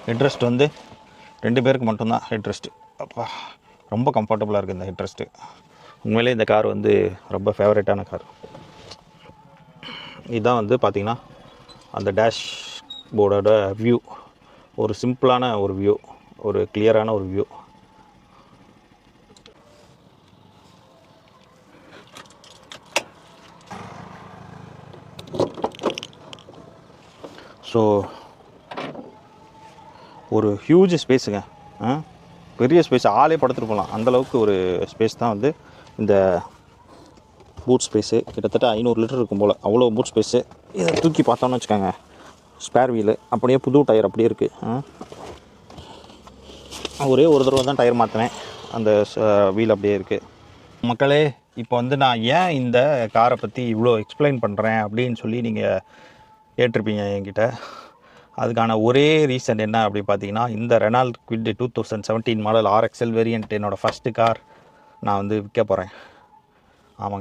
Headrest வந்து 2 பேருக்கு மட்டும்தான் ஹெட்ரெஸ்ட்டு. அப்பா ரொம்ப கம்ஃபர்டபுளாக இருக்குது இந்த ஹெட்ரெஸ்ட்டு. உண்மையிலே இந்த கார் வந்து ரொம்ப ஃபேவரட்டான கார். இதுதான் வந்து பார்த்திங்கன்னா அந்த டேஷ் போர்டோட வியூ. ஒரு சிம்பிளான ஒரு வியூ, ஒரு கிளியரான ஒரு வியூ. ஸோ ஒரு ஹியூஜ் ஸ்பேஸுங்க, பெரிய ஸ்பேஸ், ஆளே படுத்துட்டு போகலாம் அந்தளவுக்கு ஒரு ஸ்பேஸ் தான் வந்து இந்த பூட் ஸ்பேஸு. கிட்டத்தட்ட 500 லிட்டர் இருக்கும் போல், அவ்வளோ பூட் ஸ்பேஸு. இதை தூக்கி பார்த்தோன்னு வச்சுக்கோங்க, ஸ்பேர் வீலு அப்படியே புது டயர் அப்படியே இருக்குது. ஒரே ஒரு தடவை தான் டயர் மாற்றினேன், அந்த வீல் அப்படியே இருக்குது. மக்களே, இப்போ வந்து நான் ஏன் இந்த காரை பற்றி இவ்வளோ எக்ஸ்பிளைன் பண்ணுறேன் அப்படின்னு சொல்லி நீங்கள் கேட்டிருப்பீங்க என்கிட்ட. அதுக்கான ஒரே ரீசன் என்ன அப்படி பார்த்தீங்கன்னா, இந்த Reynold quit 2017 model RXL variant என்னோடய ஃபஸ்ட்டு கார் நான் வந்து விற்க போகிறேன்.